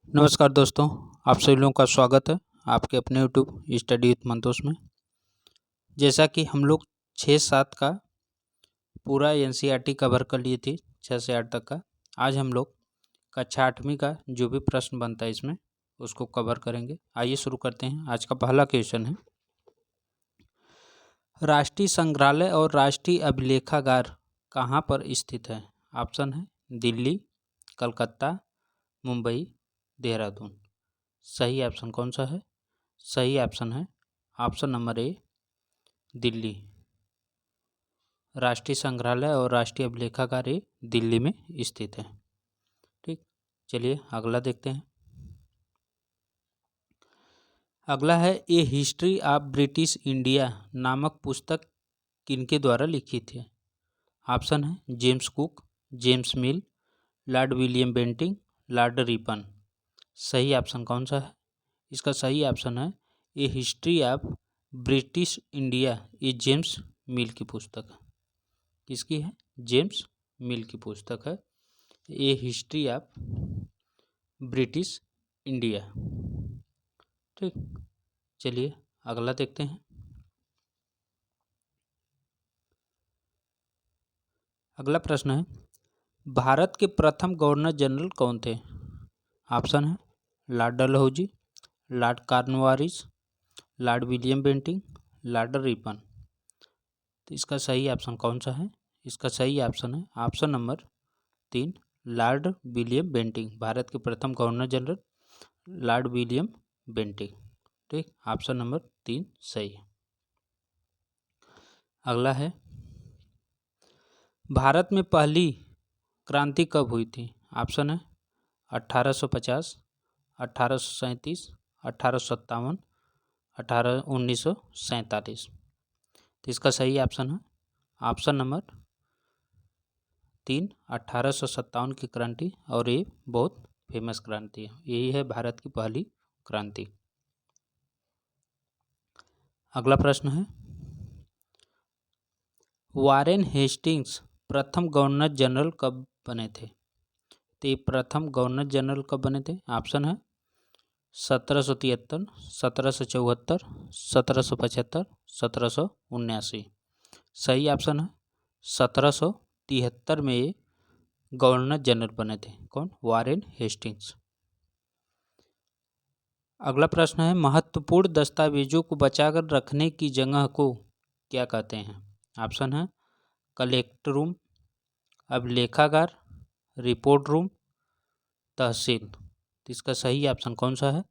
नमस्कार दोस्तों, आप सभी लोगों का स्वागत है आपके अपने यूट्यूब स्टडी विथ मंतोष में। जैसा कि हम लोग 6-7 का पूरा एनसीईआरटी कवर कर लिए थे, 6 से 8 तक का। आज हम लोग कक्षा 8वीं का जो भी प्रश्न बनता है इसमें उसको कवर करेंगे। आइए शुरू करते हैं। आज का पहला क्वेश्चन है, राष्ट्रीय संग्रहालय और राष्ट्रीय अभिलेखागार कहाँ पर स्थित है? ऑप्शन है दिल्ली, कलकत्ता, मुंबई, देहरादून। सही ऑप्शन कौन सा है? सही ऑप्शन है ऑप्शन नंबर ए, दिल्ली। राष्ट्रीय संग्रहालय और राष्ट्रीय अभिलेखागार ये दिल्ली में स्थित है। ठीक, चलिए अगला देखते हैं। अगला है, a history of British India नामक पुस्तक किनके द्वारा लिखित है? ऑप्शन है James Cook, James Mill, Lord William Bentinck, Lord Ripon. सही ऑप्शन कौन सा है? इसका सही ऑप्शन है a history of British India. ये जेम्स मिल की पुस्तक है। किसकी है? जेम्स मिल की पुस्तक है a history of British India. ठीक, चलिए अगला देखते हैं। अगला प्रश्न है, भारत के प्रथम गवर्नर जनरल कौन थे? ऑप्शन है Lord Dalhousie, Lord Cornwallis, Lord William Bentinck, Lord Ripon. तो इसका सही ऑप्शन कौन सा है? इसका सही ऑप्शन है option number 3, Lord William Bentinck. Bharat के प्रथम governor general Lord William Bentinck. ठीक, ऑप्शन नंबर 3 सही है। अगला है, भारत में पहली क्रांति कब हुई थी? ऑप्शन है 1850, 1837, 1857, 1947। तो इसका सही ऑप्शन है ऑप्शन नंबर 3, 1857 की क्रांति। और ये बहुत फेमस क्रांति है, यही है भारत की पहली क्रांति। अगला प्रश्न है, वारेन हेस्टिंग्स प्रथम गवर्नर जनरल कब बने थे? तो ये प्रथम गवर्नर जनरल कब बने थे? ऑप्शन है 1773, 1774, 1775, 1779। सही ऑप्शन है 1773 में ये गवर्नर जनरल बने थे। कौन? Warren Hastings. अगला प्रश्न है, महत्वपूर्ण दस्तावेजों को बचाकर रखने की जगह को क्या कहते हैं? ऑप्शन है कलेक्ट रूम, अभिलेखागार, रिपोर्ट रूम, तहसील। तो इसका सही ऑप्शन कौन सा है?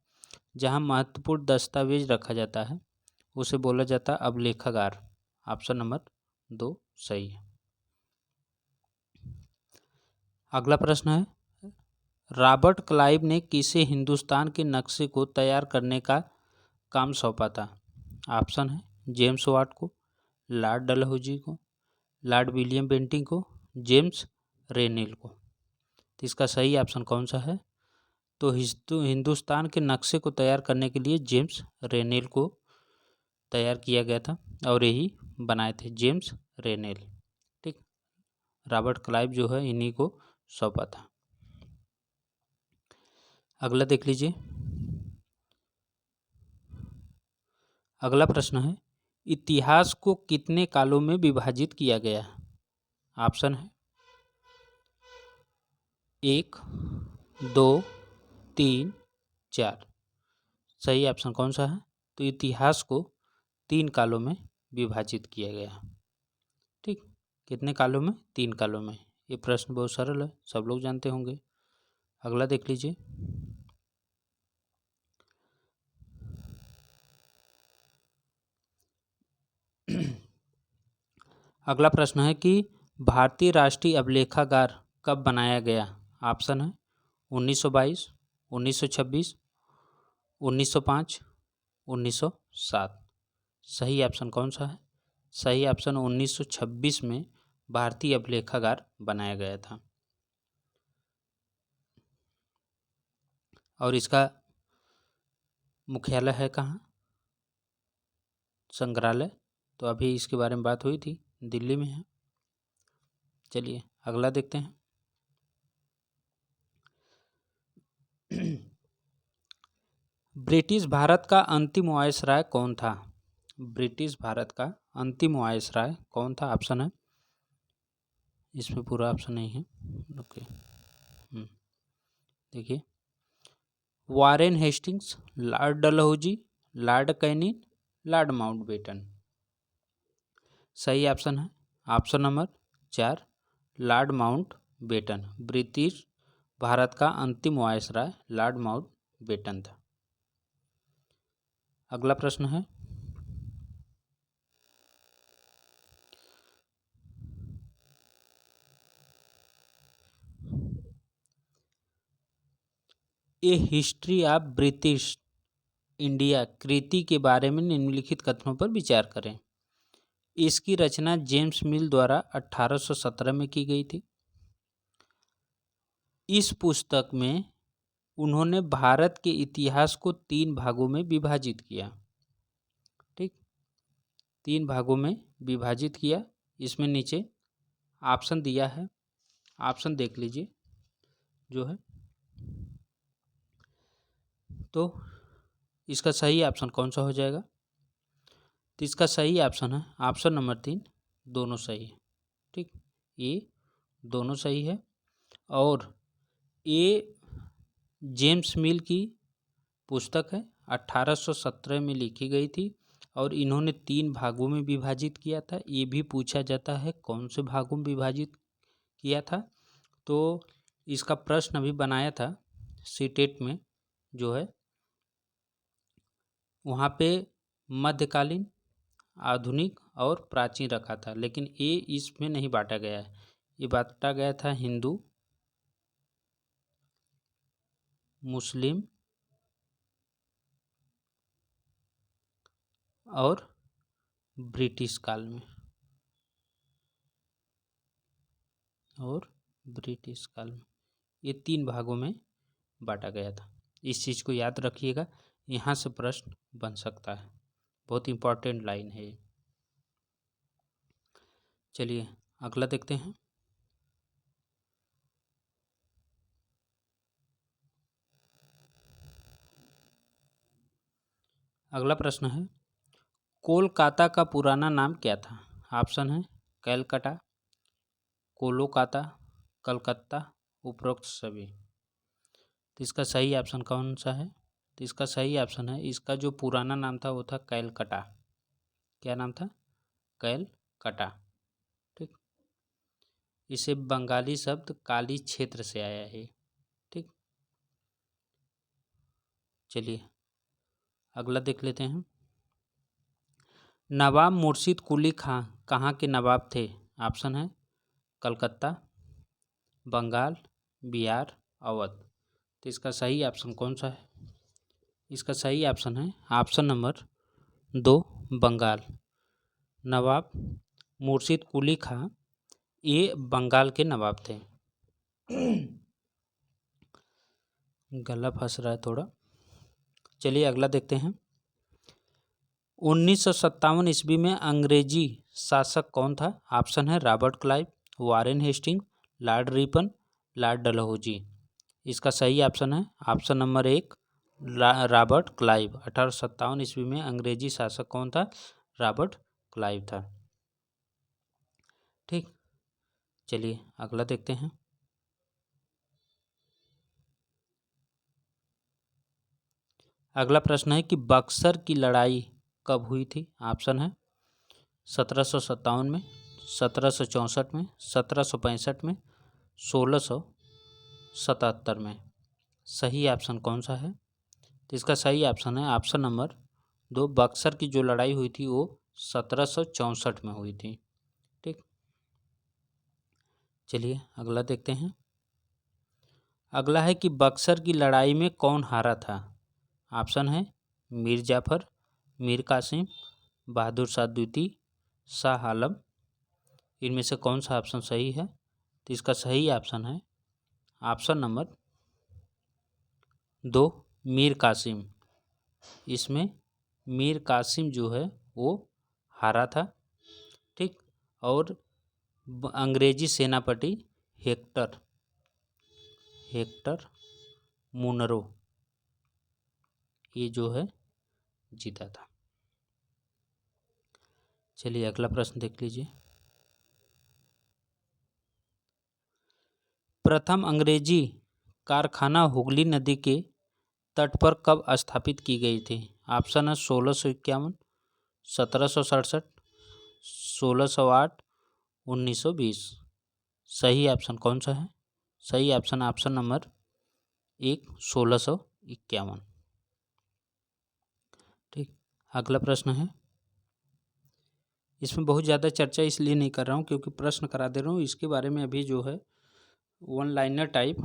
जहां महत्वपूर्ण दस्तावेज रखा जाता है उसे बोला जाता है अभिलेखागार। ऑप्शन नंबर 2 सही है। अगला प्रश्न है, रॉबर्ट क्लाइव ने किसे हिंदुस्तान के नक्शे को तैयार करने का काम सौंपा था? ऑप्शन है जेम्स वाट को, लॉर्ड डलहौजी को, लॉर्ड विलियम बेंटिंग को, जेम्स रेनेल को। तो इसका सही ऑप्शन कौन सा है? तो हिंदुस्तान के नक्शे को तैयार करने के लिए जेम्स रेनेल को तैयार किया गया था और यही बनाए थे जेम्स रेनेल। ठीक, रॉबर्ट क्लाइव जो है इन्हीं को सौंपा था। अगला देख लीजिए। अगला प्रश्न है, इतिहास को कितने कालों में विभाजित किया गया? ऑप्शन है 1, 2, 3, 4। सही ऑप्शन कौन सा है? तो इतिहास को 3 कालों में विभाजित किया गया। ठीक, कितने कालों में? 3 कालों में। ये प्रश्न बहुत सरल है, सब लोग जानते होंगे। अगला देख लीजिए। अगला प्रश्न है कि भारतीय राष्ट्रीय अभिलेखागार कब बनाया गया? ऑप्शन है 1922, 1926, 1905, 1907। सही ऑप्शन कौन सा है? सही ऑप्शन 1926 में भारतीय अभिलेखागार बनाया गया था। और इसका मुख्यालय है कहाँ? संग्रहालय, तो अभी इसके बारे में बात हुई थी, दिल्ली में है। चलिए अगला देखते हैं। ब्रिटिश भारत का अंतिम वायसराय कौन था? ब्रिटिश भारत का अंतिम वायसराय कौन था? ऑप्शन है, इसमें पूरा ऑप्शन नहीं है, ओके। देखिए, Warren Hastings, Lord Dalhousie, Lord Canning, Lord Mountbatten. सही ऑप्शन है option number 4, Lord Mountbatten. British Bharat का अंतिम वायसराय लॉर्ड माउंटबेटन था। अगला प्रश्न है, a history of British India कृति के बारे में निम्नलिखित कथनों पर विचार करें। इसकी रचना जेम्स मिल द्वारा 1817 में की गई थी। इस पुस्तक में उन्होंने भारत के इतिहास को 3 भागों में विभाजित किया। ठीक, 3 भागों में विभाजित किया। इसमें नीचे ऑप्शन दिया है, ऑप्शन देख लीजिए जो है। तो इसका सही ऑप्शन कौन सा हो जाएगा? तो इसका सही ऑप्शन है ऑप्शन नंबर 3, दोनों सही है। ठीक, ये दोनों सही है। और ये जेम्स मिल की पुस्तक है, 1817 में लिखी गई थी और इन्होंने 3 भागों में विभाजित किया था। ये भी पूछा जाता है कौन से भागों में विभाजित किया था। तो इसका प्रश्न अभी बनाया था सीटेट में जो है, वहाँ पे मध्यकालीन, आधुनिक और प्राचीन रखा था, लेकिन ये इसमें नहीं बांटा गया है। ये बांटा गया था हिंदू, मुस्लिम और ब्रिटिश काल में, और ब्रिटिश काल में ये 3 भागों में बांटा गया था। इस चीज़ को याद रखिएगा, यहाँ से प्रश्न बन सकता है, बहुत इम्पोर्टेंट लाइन है ये। चलिए अगला देखते हैं। अगला प्रश्न है, कोलकाता का पुराना नाम क्या था? ऑप्शन है कैलकाटा, कोलोकाता, कलकत्ता, उपरोक्त सभी। तो इसका सही ऑप्शन कौन सा है? तो इसका सही ऑप्शन है, इसका जो पुराना नाम था वो था कैलकाटा। क्या नाम था? कैलकाटा। ठीक, इसे बंगाली शब्द काली क्षेत्र से आया है। ठीक, चलिए अगला देख लेते हैं। नवाब मुर्शिद कुली खां कहाँ के नवाब थे? ऑप्शन है कलकत्ता, बंगाल, बिहार, अवध। तो इसका सही ऑप्शन कौन सा है? इसका सही ऑप्शन है ऑप्शन नंबर 2, बंगाल। नवाब मुर्शिद कुली खां ये बंगाल के नवाब थे। गला फंस रहा है थोड़ा। चलिए अगला देखते हैं। 1957 ईस्वी में अंग्रेजी शासक कौन था? ऑप्शन है Robert Clive, Warren Hastings, Lord Ripon, Lord Dalhousie. इसका सही ऑप्शन है ऑप्शन नंबर 1, रॉबर्ट क्लाइव। 1857 ईस्वी में अंग्रेजी शासक कौन था? रॉबर्ट क्लाइव था। ठीक, चलिए अगला देखते हैं। अगला प्रश्न है कि बक्सर की लड़ाई कब हुई थी? ऑप्शन है 1757 में, 1764 में, 1765 में, 1677 में। सही ऑप्शन कौन सा है? तो इसका सही ऑप्शन है ऑप्शन नंबर 2, बक्सर की जो लड़ाई हुई थी वो 1764 में हुई थी। ठीक, चलिए अगला देखते हैं। अगला है कि बक्सर की लड़ाई में कौन हारा था? ऑप्शन है मीर जाफर, मीर कासिम, बहादुर शाह द्वितीय, शाह आलम। इनमें से कौन सा ऑप्शन सही है? तो इसका सही ऑप्शन है ऑप्शन नंबर 2, मीर कासिम। इसमें मीर कासिम जो है वो हारा था। ठीक, और अंग्रेजी सेनापति हेक्टर हेक्टर मुनरो ये जो है जीता था। चलिए अगला प्रश्न देख लीजिए। प्रथम अंग्रेजी कारखाना हुगली नदी के तट पर कब स्थापित की गई थी? ऑप्शन है 1651, 1767, 1608, 1920। सही ऑप्शन कौन सा है? सही ऑप्शन ऑप्शन नंबर 1, 1651। ठीक, अगला प्रश्न है, इसमें बहुत ज़्यादा चर्चा इसलिए नहीं कर रहा हूँ क्योंकि प्रश्न करा दे रहा हूँ। इसके बारे में अभी जो है वन लाइनर टाइप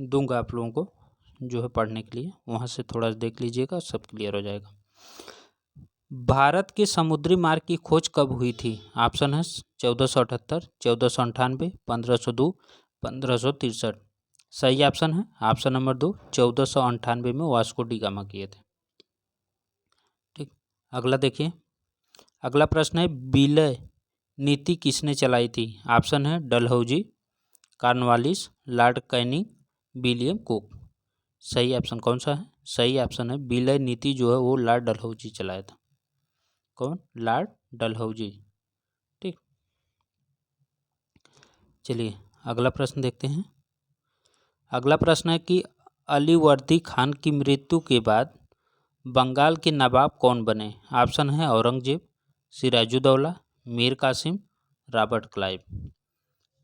दूंगा आप लोगों को जो है पढ़ने के लिए, वहाँ से थोड़ा देख लीजिएगा, सब क्लियर हो जाएगा। भारत के समुद्री मार्ग की खोज कब हुई थी? ऑप्शन है 1478, 1498, 1502, 1563। सही ऑप्शन है ऑप्शन नंबर 2, 1498 में वास्को डी गामा किए थे। ठीक, अगला देखिए। अगला प्रश्न है, विलय नीति किसने चलाई थी? ऑप्शन है Dalhousie, Cornwallis, Lord Canning, William cook. सही ऑप्शन कौन सा है? सही ऑप्शन है विलय नीति जो है वो लॉर्ड डलहौजी चलाया था। कौन? लॉर्ड डलहौजी। ठीक, चलिए अगला प्रश्न देखते हैं। अगला प्रश्न है कि अलीवर्दी खान की मृत्यु के बाद बंगाल के नवाब कौन बने? ऑप्शन है औरंगजेब, सिराजुद्दौला, मीर कासिम, रॉबर्ट क्लाइव।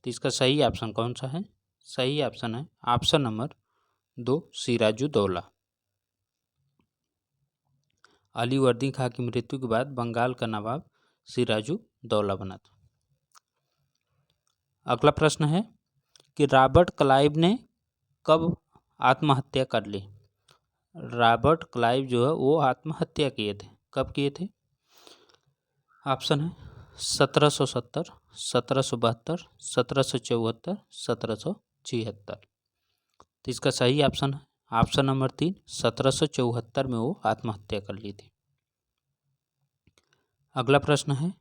तो इसका सही ऑप्शन कौन सा है? सही ऑप्शन है ऑप्शन नंबर 2, सिराजुद्दौला। अलीवर्दी खां की मृत्यु के बाद बंगाल का नवाब सिराजुद्दौला बना था। अगला प्रश्न है कि रॉबर्ट क्लाइव ने कब आत्महत्या कर ली? रॉबर्ट क्लाइव जो है वो आत्महत्या किए थे, कब किए थे? ऑप्शन है 1770, 1772, 1774, 1776। तो इसका सही ऑप्शन है ऑप्शन नंबर 3, 1774 में वो आत्महत्या कर ली थी। अगला प्रश्न है,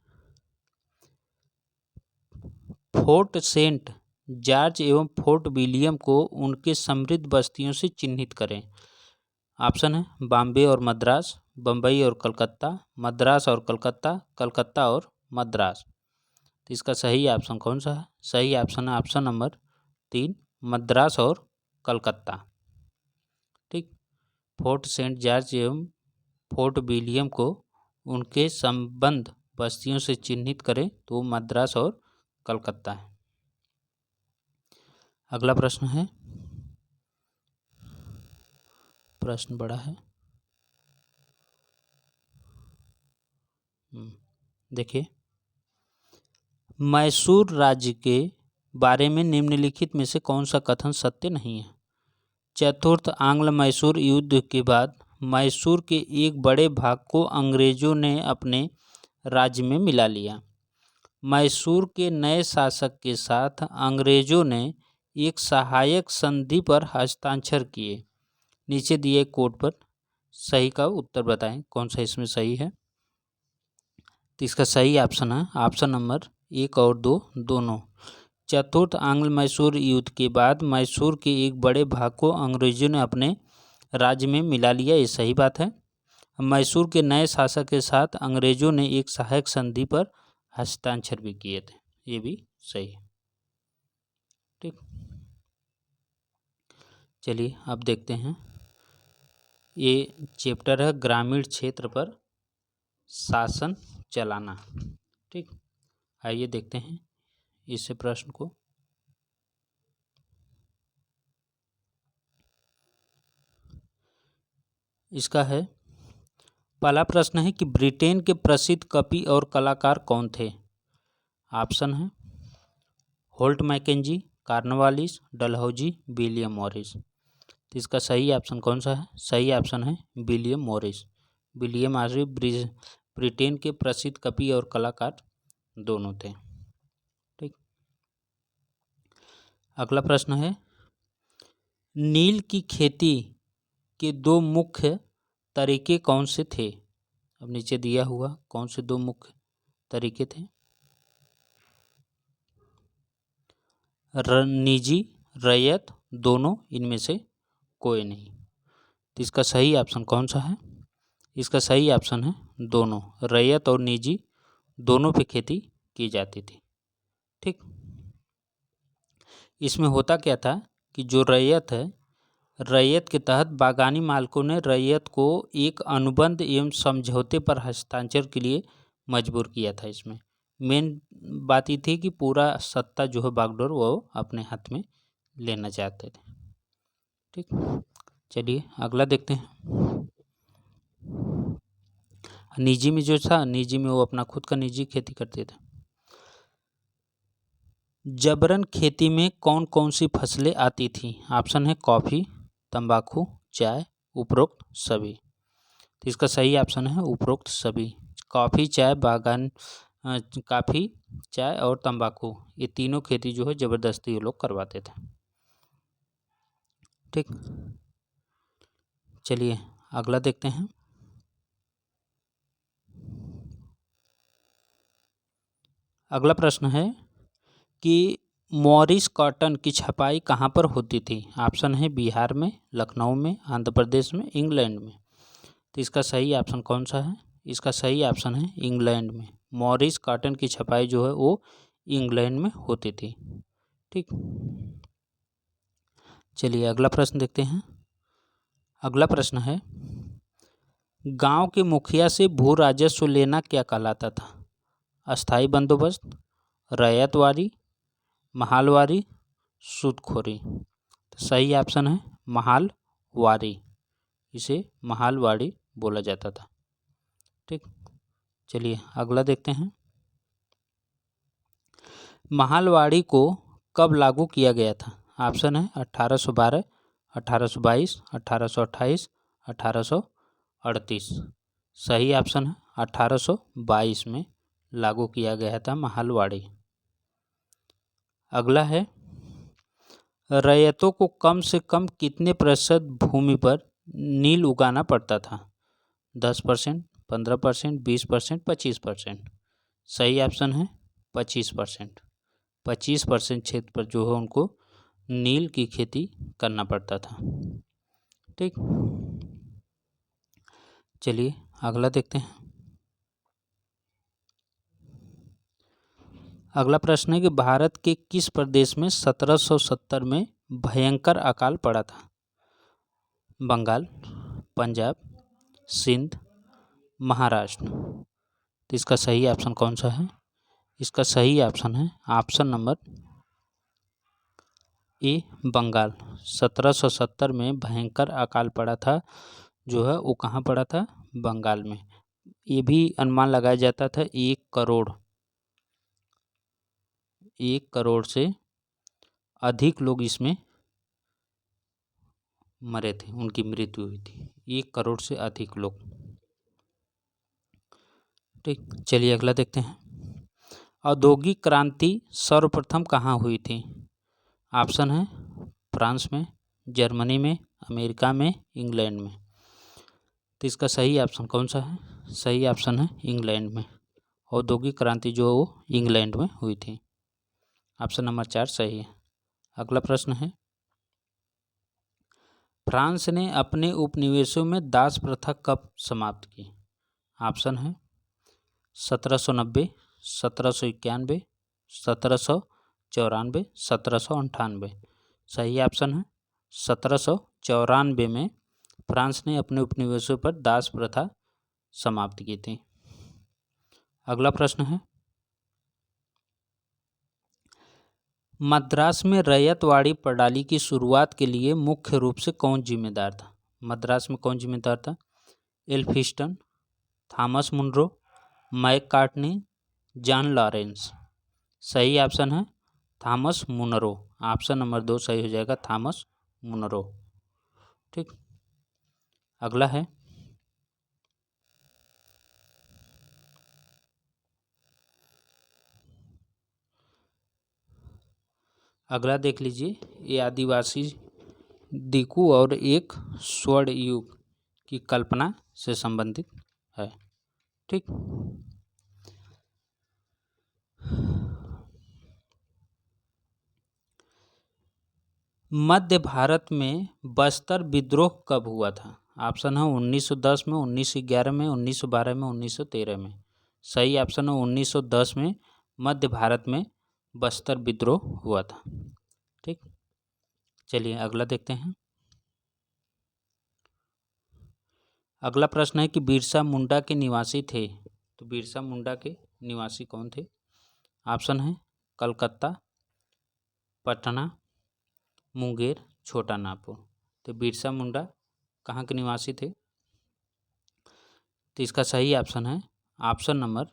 फोर्ट सेंट जॉर्ज एवं फोर्ट विलियम को उनके समृद्ध बस्तियों से चिन्हित करें। ऑप्शन है बॉम्बे और मद्रास, बम्बई और कलकत्ता, मद्रास और कलकत्ता, कलकत्ता और मद्रास। तो इसका सही ऑप्शन कौन सा है? सही ऑप्शन है ऑप्शन नंबर 3, मद्रास और कलकत्ता। ठीक, फोर्ट सेंट जॉर्ज एवं फोर्ट विलियम को उनके संबंध बस्तियों से चिन्हित करें तो मद्रास और कलकत्ता है। अगला प्रश्न है, प्रश्न बड़ा है, देखिए। मैसूर राज्य के बारे में निम्नलिखित में से कौन सा कथन सत्य नहीं है? चतुर्थ आंग्ल मैसूर युद्ध के बाद मैसूर के एक बड़े भाग को अंग्रेजों ने अपने राज्य में मिला लिया। मैसूर के नए शासक के साथ अंग्रेजों ने एक सहायक संधि पर हस्ताक्षर किए। नीचे दिए कोड पर सही का उत्तर बताएं, कौन सा इसमें सही है? तो इसका सही ऑप्शन है ऑप्शन नंबर 1 और 2 दोनों। चतुर्थ आंग्ल मैसूर युद्ध के बाद मैसूर के एक बड़े भाग को अंग्रेजों ने अपने राज्य में मिला लिया, ये सही बात है। मैसूर के नए शासक के साथ अंग्रेजों ने एक सहायक संधि पर हस्ताक्षर भी किए थे, ये भी सही है। ठीक, चलिए अब देखते हैं। ये चैप्टर है ग्रामीण क्षेत्र पर शासन चलाना। ठीक, आइए देखते हैं इस प्रश्न को। इसका है, पहला प्रश्न है कि ब्रिटेन के प्रसिद्ध कवि और कलाकार कौन थे? ऑप्शन है Holt Mackenzie, Cornwallis, Dalhousie, William Morris. तो इसका सही ऑप्शन कौन सा है? सही ऑप्शन है William Morris. William Morris Britain के प्रसिद्ध कवि और कलाकार दोनों थे। ठीक, अगला प्रश्न है, नील की खेती के दो मुख्य तरीके कौन से थे? अब नीचे दिया हुआ कौन से दो मुख्य तरीके थे? निजी, रैयत, दोनों, इनमें से कोई नहीं। तो इसका सही ऑप्शन कौन सा है? इसका सही ऑप्शन है दोनों, रैयत और निजी दोनों पे खेती की जाती थी। ठीक, इसमें होता क्या था कि जो रैयत है, रैयत के तहत बागानी मालिकों ने रैयत को एक अनुबंध एवं समझौते पर हस्ताक्षर के लिए मजबूर किया था। इसमें मेन बात ये थी कि पूरा सत्ता जो है बागडोर वो अपने हाथ में लेना चाहते थे। ठीक, चलिए अगला देखते हैं। निजी में जो था, निजी में वो अपना खुद का निजी खेती करते थे। जबरन खेती में कौन कौन सी फसलें आती थी? ऑप्शन है कॉफ़ी, तंबाकू, चाय, उपरोक्त सभी। तो इसका सही ऑप्शन है उपरोक्त सभी। कॉफ़ी, चाय, बागान काफ़ी, चाय और तंबाकू, ये तीनों खेती जो है ज़बरदस्ती ये लोग करवाते थे। ठीक, चलिए अगला देखते हैं। अगला प्रश्न है कि मॉरिस कॉटन की छपाई कहाँ पर होती थी? ऑप्शन है बिहार में, लखनऊ में, आंध्र प्रदेश में, इंग्लैंड में। तो इसका सही ऑप्शन कौन सा है? इसका सही ऑप्शन है इंग्लैंड में। मॉरिस कॉटन की छपाई जो है वो इंग्लैंड में होती थी। ठीक, चलिए अगला प्रश्न देखते हैं। अगला प्रश्न है, गांव के मुखिया से भू राजस्व लेना क्या कहलाता था? अस्थाई बंदोबस्त, रैयतवारी, महालवारी, सूदखोरी। तो सही ऑप्शन है महालवारी, इसे महालवाड़ी बोला जाता था। ठीक, चलिए अगला देखते हैं। महालवाड़ी को कब लागू किया गया था? ऑप्शन है 1812, 1822, 1828, 1838। सही ऑप्शन है 1822 में लागू किया गया था महालवाड़ी। अगला है, रैयतों को कम से कम कितने प्रतिशत भूमि पर नील उगाना पड़ता था? 10%, 15%, 20%, 25%। सही ऑप्शन है 25%। 25% क्षेत्र पर जो है उनको नील की खेती करना पड़ता था। ठीक, चलिए अगला देखते हैं। अगला प्रश्न है कि भारत के किस प्रदेश में 1770 में भयंकर अकाल पड़ा था? बंगाल, पंजाब, सिंध, महाराष्ट्र। तो इसका सही ऑप्शन कौन सा है? इसका सही ऑप्शन है ऑप्शन नंबर ए, बंगाल। 1770 में भयंकर अकाल पड़ा था, जो है वो कहाँ पड़ा था? बंगाल में। ये भी अनुमान लगाया जाता था 1 करोड़ से अधिक लोग इसमें मरे थे, उनकी मृत्यु हुई थी। 1 करोड़ से अधिक लोग। ठीक, चलिए अगला देखते हैं। औद्योगिक क्रांति सर्वप्रथम कहाँ हुई थी? ऑप्शन है फ्रांस में, जर्मनी में, अमेरिका में, इंग्लैंड में। तो इसका सही ऑप्शन कौन सा है? सही ऑप्शन है इंग्लैंड में। औद्योगिक क्रांति जो वो इंग्लैंड में हुई थी। ऑप्शन नंबर 4 सही है। अगला प्रश्न है, फ्रांस ने अपने उपनिवेशों में दास प्रथा कब समाप्त की? ऑप्शन है 1790, 1791, 1794, 1798। सही ऑप्शन है 1794 में फ्रांस ने अपने उपनिवेशों पर दास प्रथा समाप्त की थी। अगला प्रश्न है, मद्रास में रैयतवाड़ी प्रणाली की शुरुआत के लिए मुख्य रूप से कौन जिम्मेदार था? मद्रास में कौन जिम्मेदार था? Elphinstone, Thomas Munro, Macartney, John Lawrence. सही ऑप्शन है थॉमस मुनरो। ऑप्शन नंबर 2 सही हो जाएगा, थॉमस मुनरो। ठीक, अगला है, अगला देख लीजिए। ये आदिवासी दिकू और एक स्वर्ण युग की कल्पना से संबंधित है। ठीक, मध्य भारत में बस्तर विद्रोह कब हुआ था? ऑप्शन है 1910 में, 1911 में, 1912 में, 1913 में। सही ऑप्शन है 1910 में मध्य भारत में बस्तर विद्रोह हुआ था। ठीक, चलिए अगला देखते हैं। अगला प्रश्न है कि बिरसा मुंडा के निवासी थे, तो बिरसा मुंडा के निवासी कौन थे? ऑप्शन है कलकत्ता, पटना, मुंगेर, छोटा नागपुर। तो बिरसा मुंडा कहाँ के निवासी थे? तो इसका सही ऑप्शन है ऑप्शन नंबर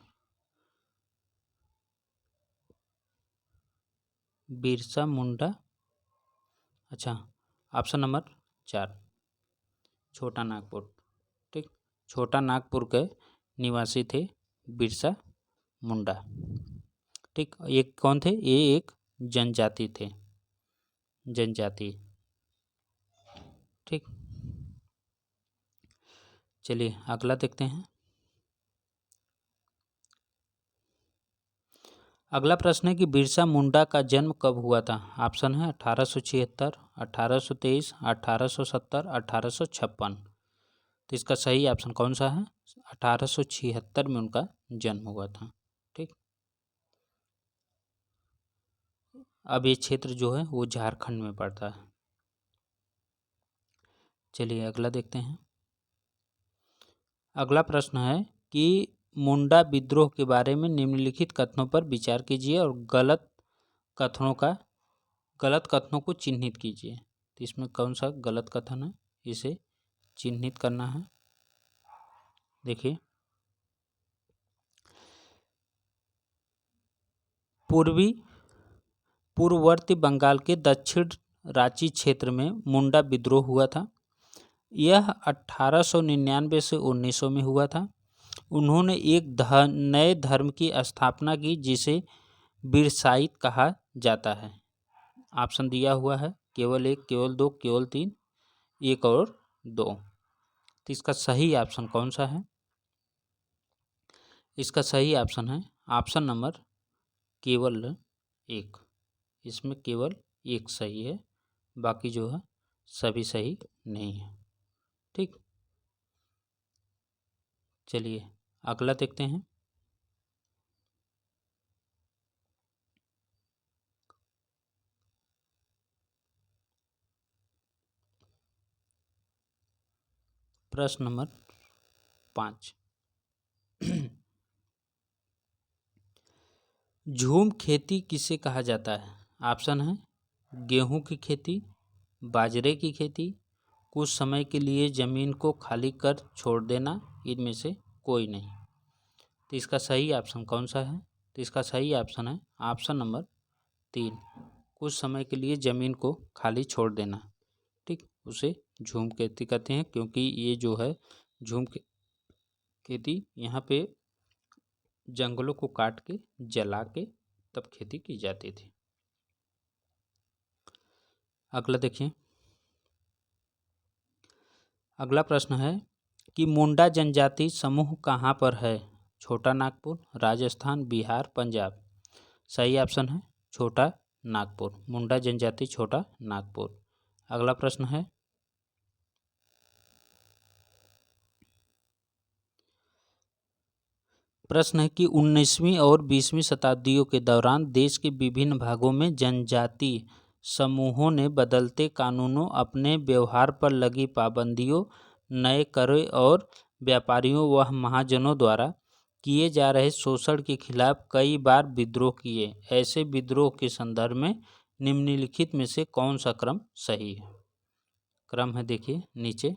बिरसा मुंडा, अच्छा ऑप्शन नंबर 4 छोटा नागपुर। ठीक, छोटा नागपुर के निवासी थे बिरसा मुंडा। ठीक, ये कौन थे? ये एक जनजाति थे, जनजाति। ठीक, चलिए अगला देखते हैं। अगला प्रश्न है कि बिरसा मुंडा का जन्म कब हुआ था? ऑप्शन है 1876, 1823, 1870, 1856। तो इसका सही ऑप्शन कौन सा है? 1876 में उनका जन्म हुआ था। ठीक, अब ये क्षेत्र जो है वो झारखंड में पड़ता है। चलिए अगला देखते हैं। अगला प्रश्न है कि मुंडा विद्रोह के बारे में निम्नलिखित कथनों पर विचार कीजिए और गलत कथनों को चिन्हित कीजिए। तो इसमें कौन सा गलत कथन है, इसे चिन्हित करना है। देखिए, पूर्ववर्ती बंगाल के दक्षिण रांची क्षेत्र में मुंडा विद्रोह हुआ था। यह 1899 से 1900 में हुआ था। उन्होंने एक नए धर्म की स्थापना की जिसे बिरसाइत कहा जाता है। ऑप्शन दिया हुआ है केवल 1, केवल 2, केवल 3, 1 और 2। तो इसका सही ऑप्शन कौन सा है? इसका सही ऑप्शन है ऑप्शन नंबर केवल 1। इसमें केवल 1 सही है, बाकी जो है सभी सही नहीं है। ठीक, चलिए अगला देखते हैं। प्रश्न नंबर 5। झूम खेती किसे कहा जाता है? ऑप्शन है गेहूं की खेती, बाजरे की खेती, कुछ समय के लिए ज़मीन को खाली कर छोड़ देना, इनमें से कोई नहीं। तो इसका सही ऑप्शन कौन सा है? तो इसका सही ऑप्शन है ऑप्शन नंबर 3, कुछ समय के लिए ज़मीन को खाली छोड़ देना। ठीक, उसे झूम खेती कहते हैं, क्योंकि ये जो है झूम खेती यहाँ पे जंगलों को काट के जला के तब खेती की जाती थी। अगला देखिए। अगला प्रश्न है कि मुंडा जनजाति समूह कहाँ पर है? छोटा नागपुर, राजस्थान, बिहार, पंजाब। सही ऑप्शन है छोटा नागपुर, मुंडा जनजाति छोटा नागपुर। अगला प्रश्न है कि 19वीं और 20वीं शताब्दियों के दौरान देश के विभिन्न भागों में जनजाति समूहों ने बदलते कानूनों, अपने व्यवहार पर लगी पाबंदियों, नए करों और व्यापारियों व महाजनों द्वारा किए जा रहे शोषण के खिलाफ कई बार विद्रोह किए। ऐसे विद्रोह के संदर्भ में निम्नलिखित में से कौन सा क्रम सही है? क्रम है देखिए नीचे।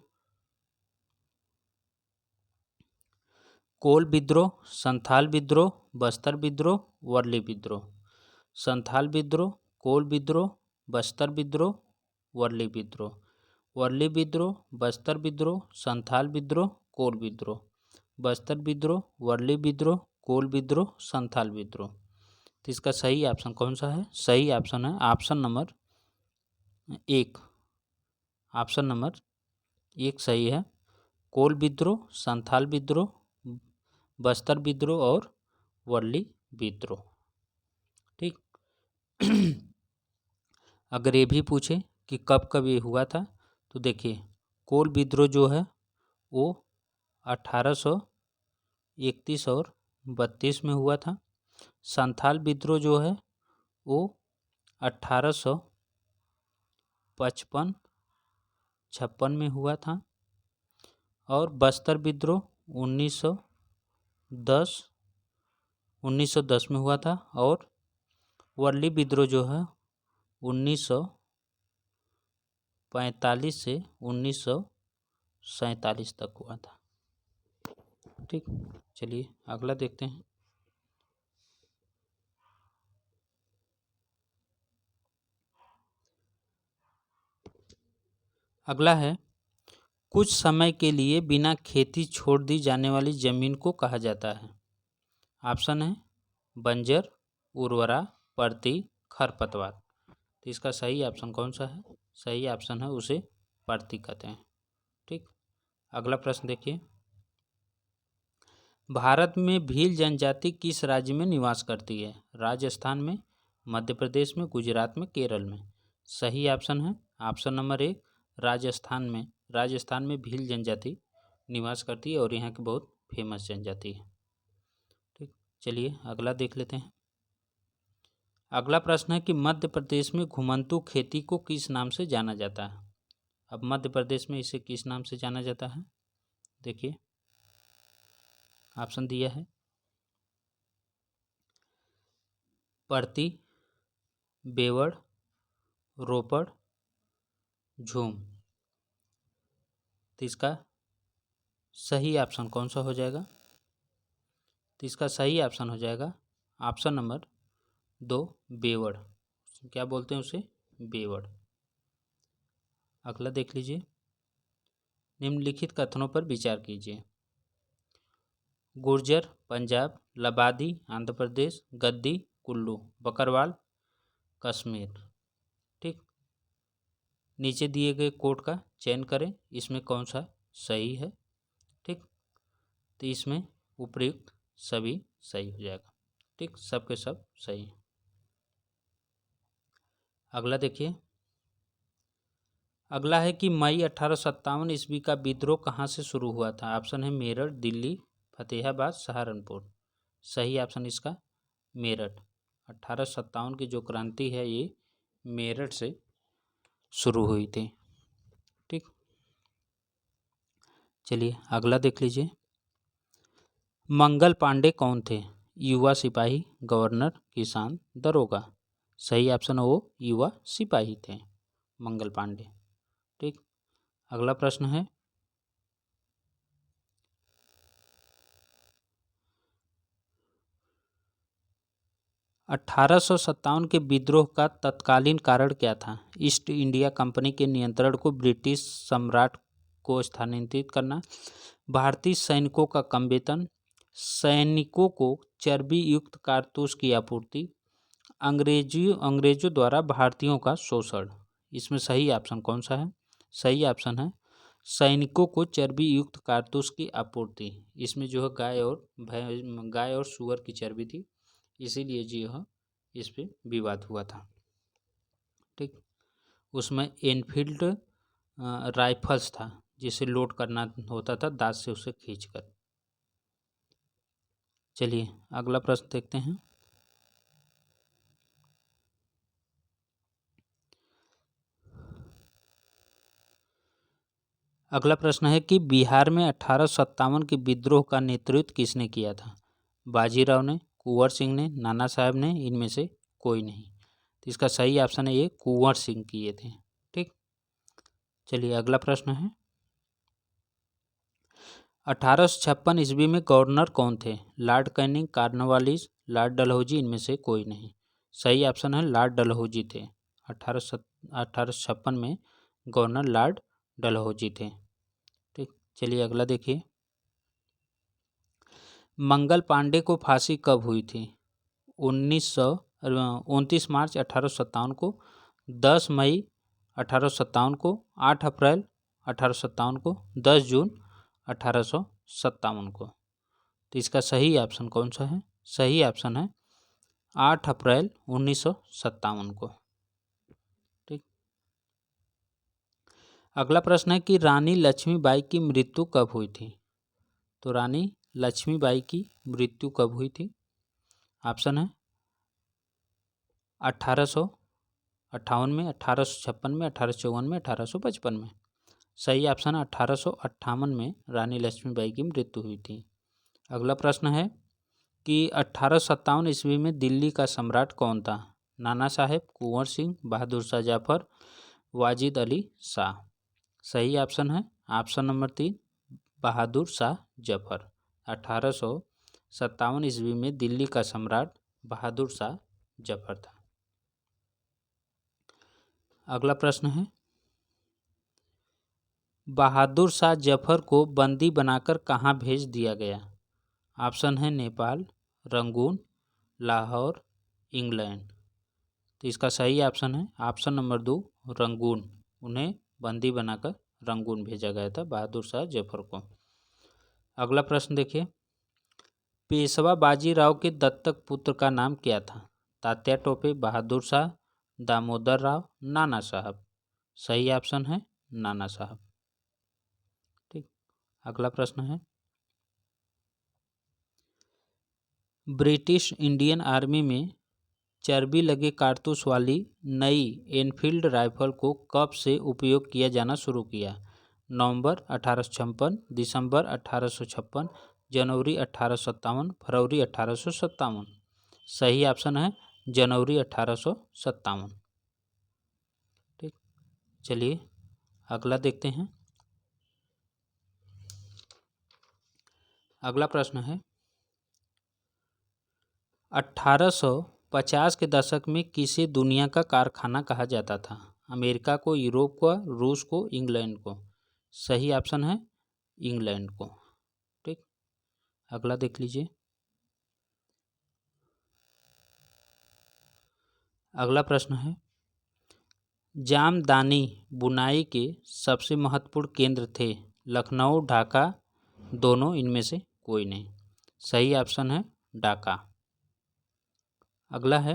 कोल विद्रोह, संथाल विद्रोह, बस्तर विद्रोह, वर्ली विद्रोह। संथाल विद्रोह, कोल विद्रोह, बस्तर विद्रोह, वर्ली विद्रोह। वर्ली विद्रोह, बस्तर विद्रोह, संथाल विद्रोह, कोल विद्रोह। बस्तर विद्रोह, वर्ली विद्रोह, कोल विद्रोह, संथाल विद्रोह। तो इसका सही ऑप्शन कौन सा है? सही ऑप्शन है ऑप्शन नंबर 1। ऑप्शन नंबर 1 सही है। कोल विद्रोह, संथाल विद्रोह, बस्तर विद्रोह और वर्ली विद्रोह। ठीक, अगर ये भी पूछे कि कब कब ये हुआ था, तो देखिए कोल विद्रोह जो है वो 1831 और 32 में हुआ था। संथाल विद्रोह जो है वो 1855-56 में हुआ था। और बस्तर विद्रोह 1910 में हुआ था। और वर्ली विद्रोह जो है 1945 से 1947 तक हुआ था। ठीक, चलिए अगला देखते हैं। अगला है, कुछ समय के लिए बिना खेती छोड़ दी जाने वाली जमीन को कहा जाता है। ऑप्शन है बंजर, उर्वरा, परती, खरपतवार। तो इसका सही ऑप्शन कौन सा है? सही ऑप्शन है उसे परती कहते हैं। ठीक, अगला प्रश्न देखिए। भारत में भील जनजाति किस राज्य में निवास करती है? राजस्थान में, मध्य प्रदेश में, गुजरात में, केरल में। सही ऑप्शन है ऑप्शन नंबर 1 राजस्थान में। राजस्थान में भील जनजाति निवास करती है और यहाँ की बहुत फेमस जनजाति है। ठीक, चलिए अगला देख लेते हैं। अगला प्रश्न है कि मध्य प्रदेश में घुमंतू खेती को किस नाम से जाना जाता है? अब मध्य प्रदेश में इसे किस नाम से जाना जाता है? देखिए ऑप्शन दिया है परती, बेवड़, रोपड़, झूम। तो इसका सही ऑप्शन कौन सा हो जाएगा? तो इसका सही ऑप्शन हो जाएगा ऑप्शन नंबर 2 बेवड़। क्या बोलते हैं उसे? बेवड़। अगला देख लीजिए। निम्नलिखित कथनों पर विचार कीजिए। गुर्जर पंजाब, लबादी आंध्र प्रदेश, गद्दी कुल्लू, बकरवाल कश्मीर। ठीक, नीचे दिए गए कोड का चयन करें, इसमें कौन सा सही है। ठीक, तो इसमें उपयुक्त सभी सही हो जाएगा। ठीक, सब के सब सही है। अगला देखिए। अगला है कि मई 1857 ईस्वी का विद्रोह कहाँ से शुरू हुआ था? ऑप्शन है मेरठ, दिल्ली, फतेहाबाद, सहारनपुर। सही ऑप्शन इसका मेरठ। 1857 की जो क्रांति है ये मेरठ से शुरू हुई थी। ठीक, चलिए अगला देख लीजिए। मंगल पांडे कौन थे? युवा सिपाही, गवर्नर, किसान, दरोगा। सही ऑप्शन है वो युवा सिपाही थे मंगल पांडे। ठीक, अगला प्रश्न है 1857 के विद्रोह का तत्कालीन कारण क्या था? ईस्ट इंडिया कंपनी के नियंत्रण को ब्रिटिश सम्राट को स्थानांतरित करना, भारतीय सैनिकों का कम वेतन, सैनिकों को चर्बी युक्त कारतूस की आपूर्ति, अंग्रेजों द्वारा भारतीयों का शोषण। इसमें सही ऑप्शन कौन सा है? सही ऑप्शन है सैनिकों को चर्बी युक्त कारतूस की आपूर्ति। इसमें जो है गाय और सूअर की चर्बी थी, इसीलिए जी यह इस पे विवाद हुआ था। ठीक, उसमें एनफील्ड राइफल्स था जिसे लोड करना होता था दांत से उसे खींचकर। चलिए अगला प्रश्न देखते हैं। अगला प्रश्न है कि बिहार में 1857 के विद्रोह का नेतृत्व किसने किया था? बाजीराव ने, कुंवर सिंह ने, नाना साहब ने, इनमें से कोई नहीं। तो इसका सही ऑप्शन है ये कुंवर सिंह किए थे। ठीक, चलिए अगला प्रश्न है 1856 ईस्वी में गवर्नर कौन थे? Lord Canning, Cornwallis, Lord Dalhousie, इनमें से कोई नहीं। सही ऑप्शन है लॉर्ड डलहौजी थे। 1856 में गवर्नर लॉर्ड डलहौजी थे। ठीक, चलिए अगला देखिए। मंगल पांडे को फांसी कब हुई थी? 29 मार्च 1857 को, 10 मई 1857 को, 8 अप्रैल 1857 को, 10 जून 1857 को। तो इसका सही ऑप्शन कौन सा है? सही ऑप्शन है 8 अप्रैल 1957 को। ठीक, अगला प्रश्न है कि रानी लक्ष्मीबाई की मृत्यु कब हुई थी। तो रानी लक्ष्मीबाई की मृत्यु कब हुई थी। ऑप्शन है 1858 में, 1856 में, 1854 में, 1855 में। सही ऑप्शन है 1858 में रानी लक्ष्मीबाई की मृत्यु हुई थी। अगला प्रश्न है कि 1857 ईस्वी में दिल्ली का सम्राट कौन था। नाना साहेब, कुंवर सिंह, बहादुर शाह जफर, वाजिद अली शाह। सही ऑप्शन है ऑप्शन नंबर 3, बहादुर शाह जफर। 1857 ईस्वी में दिल्ली का सम्राट बहादुर शाह जफर था। अगला प्रश्न है बहादुर शाह जफर को बंदी बनाकर कहाँ भेज दिया गया। ऑप्शन है नेपाल, रंगून, लाहौर, इंग्लैंड। तो इसका सही ऑप्शन है ऑप्शन नंबर 2, रंगून। उन्हें बंदी बनाकर रंगून भेजा गया था बहादुर शाह जफर को। अगला प्रश्न देखिए, पेशवा बाजीराव के दत्तक पुत्र का नाम क्या था। तात्या टोपे, बहादुर शाह, दामोदर राव, नाना साहब। सही ऑप्शन है नाना साहब। ठीक। अगला प्रश्न है ब्रिटिश इंडियन आर्मी में चर्बी लगे कारतूस वाली नई एनफील्ड राइफल को कब से उपयोग किया जाना शुरू किया। नवंबर 1856, दिसंबर 1856, जनवरी 1857, फरवरी 1857। सही ऑप्शन है जनवरी 1857। ठीक। चलिए अगला देखते हैं। अगला प्रश्न है 1850 के दशक में किसे दुनिया का कारखाना कहा जाता था। अमेरिका को, यूरोप को, रूस को, इंग्लैंड को। सही ऑप्शन है इंग्लैंड को। ठीक। अगला देख लीजिए। अगला प्रश्न है जामदानी बुनाई के सबसे महत्वपूर्ण केंद्र थे। लखनऊ, ढाका, दोनों, इनमें से कोई नहीं। सही ऑप्शन है ढाका। अगला है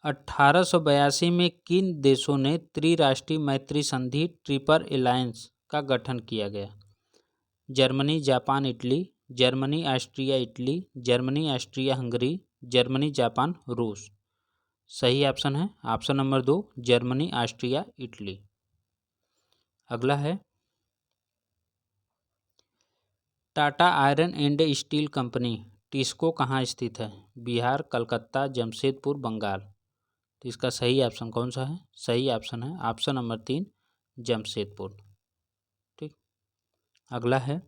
1882 में किन देशों ने त्रिराष्ट्रीय मैत्री संधि ट्रिपल अलायंस का गठन किया गया। Germany, Japan, Italy. Germany, Austria, Italy. Germany, Austria, Hungary. Germany, Japan, रूस। सही ऑप्शन है option number 2, Germany, Austria, Italy. अगला है Tata iron and steel company TISCO कहाँ स्थित है। बिहार, कलकत्ता, जमशेदपुर, बंगाल। तो इसका सही ऑप्शन कौन सा है। सही ऑप्शन है ऑप्शन नंबर 3, जमशेदपुर। ठीक। अगला है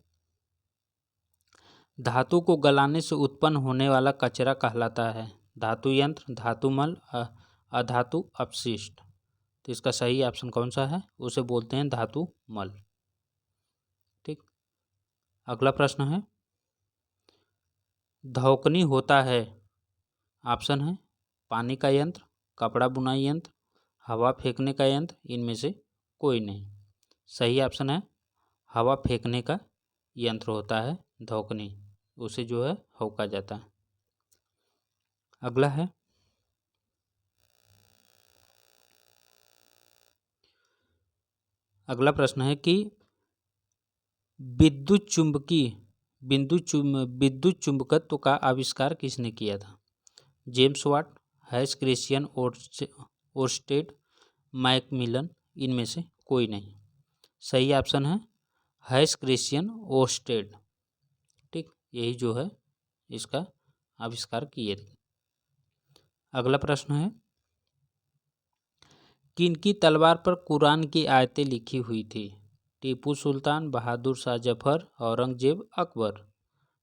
धातु को गलाने से उत्पन्न होने वाला कचरा कहलाता है। धातु यंत्र, धातु मल, अधातु अपशिष्ट। तो इसका सही ऑप्शन कौन सा है। उसे बोलते हैं धातु मल। ठीक। अगला प्रश्न है धौकनी होता है। ऑप्शन है पानी का यंत्र, कपड़ा बुनाई यंत्र, हवा फेंकने का यंत्र, इनमें से कोई नहीं। सही ऑप्शन है हवा फेंकने का यंत्र होता है धौकनी। उसे जो है हौका जाता है। अगला है अगला प्रश्न है कि विद्युत चुंबकीय विद्युत चुंबकत्व का आविष्कार किसने किया था। जेम्स वाट, हैस क्रिश्चियन ओर्स्टेड, मैकमिलन, इनमें से कोई नहीं। सही ऑप्शन है हैस क्रिश्चियन ओर्स्टेड। ठीक। यही जो है इसका आविष्कार किए थे। अगला प्रश्न है किनकी तलवार पर कुरान की आयतें लिखी हुई थी। टीपू सुल्तान, बहादुर शाह जफर, औरंगजेब, अकबर।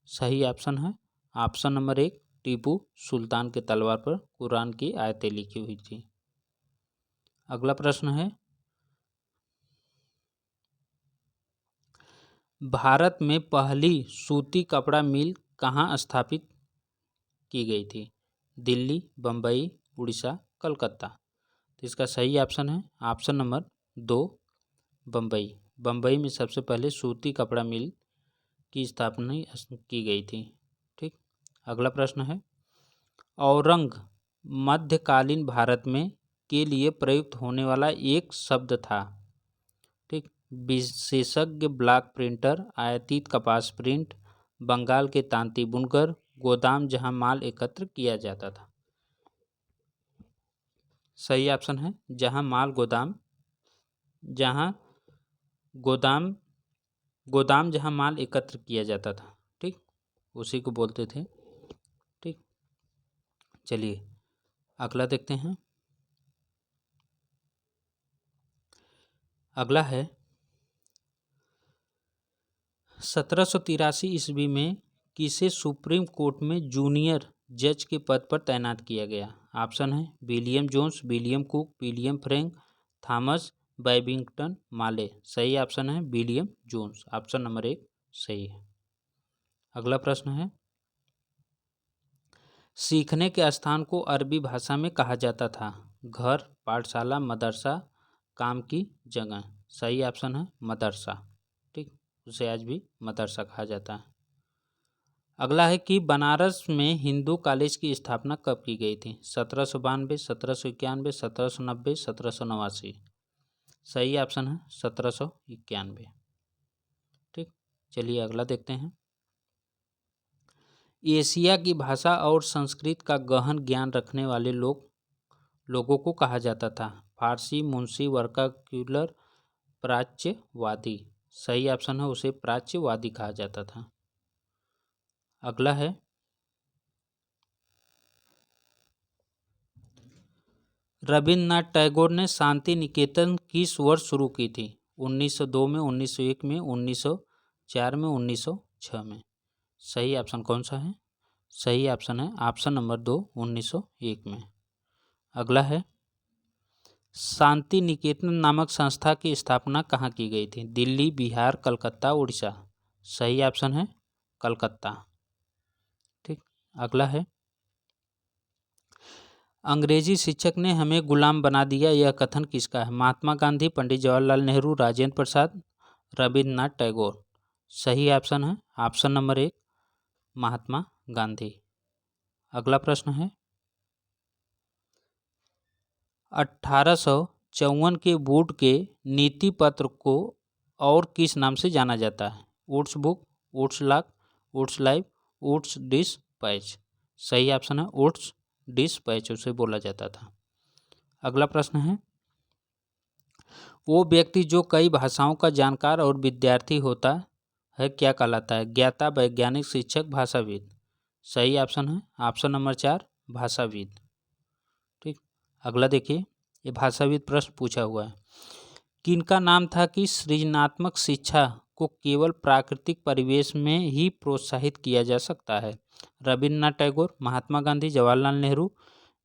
सही ऑप्शन है ऑप्शन नंबर 1, टीपू सुल्तान के तलवार पर कुरान की आयतें लिखी हुई थी। अगला प्रश्न है भारत में पहली सूती कपड़ा मिल कहाँ स्थापित की गई थी। दिल्ली, बम्बई, उड़ीसा, कलकत्ता। तो इसका सही ऑप्शन है ऑप्शन नंबर 2, बम्बई। बम्बई में सबसे पहले सूती कपड़ा मिल की स्थापना की गई थी। ठीक। अगला प्रश्न है औरंग मध्यकालीन भारत में के लिए प्रयुक्त होने वाला एक शब्द था। ठीक, विशेषज्ञ ब्लॉक प्रिंटर, आयातित कपास प्रिंट, बंगाल के तांती बुनकर, गोदाम जहां माल एकत्र किया जाता था। सही ऑप्शन है जहां माल गोदाम, जहां गोदाम गोदाम जहां माल एकत्र किया जाता था। ठीक, उसी को बोलते थे। ठीक, चलिए अगला देखते हैं। अगला है 1783 ईस्वी में किसे सुप्रीम कोर्ट में जूनियर जज के पद पर तैनात किया गया। ऑप्शन है William Jones, William Cook, William Frank, Thomas Babington माले। सही ऑप्शन है विलियम जोन्स। ऑप्शन नंबर 1 सही है। अगला प्रश्न है सीखने के स्थान को अरबी भाषा में कहा जाता था। घर, पाठशाला, मदरसा, काम की जगह। सही ऑप्शन है मदरसा। ठीक, उसे आज भी मदरसा कहा जाता है। अगला है कि बनारस में हिंदू कॉलेज की स्थापना कब की गई थी। 1792, 1791, 1790, 1789। सही ऑप्शन है 1791। ठीक, चलिए अगला देखते हैं। एशिया की भाषा और संस्कृत का गहन ज्ञान रखने वाले लोगों को कहा जाता था। फारसी, मुंशी, वर्नाक्युलर, प्राच्यवादी। सही ऑप्शन है उसे प्राच्यवादी कहा जाता था। अगला है रविन्द्रनाथ टैगोर ने शांति निकेतन किस वर्ष शुरू की थी। 1902 में, 1901 में, 1904 में, 1906 में। सही ऑप्शन कौन सा है। सही ऑप्शन है ऑप्शन नंबर 2 1901 में। अगला है शांति निकेतन नामक संस्था की स्थापना कहाँ की गई थी। दिल्ली, बिहार, कलकत्ता, उड़ीसा। सही ऑप्शन है कलकत्ता। ठीक, अगला है अंग्रेजी शिक्षक ने हमें गुलाम बना दिया, यह कथन किसका है। महात्मा गांधी, पंडित जवाहरलाल नेहरू, राजेंद्र प्रसाद, रविन्द्रनाथ टैगोर। सही ऑप्शन है ऑप्शन नंबर 1 महात्मा गांधी। अगला प्रश्न है 1854 के बोर्ड के नीति पत्र को और किस नाम से जाना जाता है। Wood's book, Wood's lock, Wood's live, Wood's dispatch. सही ऑप्शन है वुड्स डिस्पैच उसे बोला जाता था। अगला प्रश्न है वो व्यक्ति जो कई भाषाओं का जानकार और विद्यार्थी होता है क्या कहलाता है। ज्ञाता, वैज्ञानिक, शिक्षक, भाषाविद। सही ऑप्शन है ऑप्शन नंबर 4 भाषाविद। ठीक, अगला देखिए ये भाषाविद प्रश्न पूछा हुआ है। किनका नाम था कि सृजनात्मक शिक्षा को केवल प्राकृतिक परिवेश में ही प्रोत्साहित किया जा सकता है। रविन्द्रनाथ टैगोर, महात्मा गांधी, जवाहरलाल नेहरू,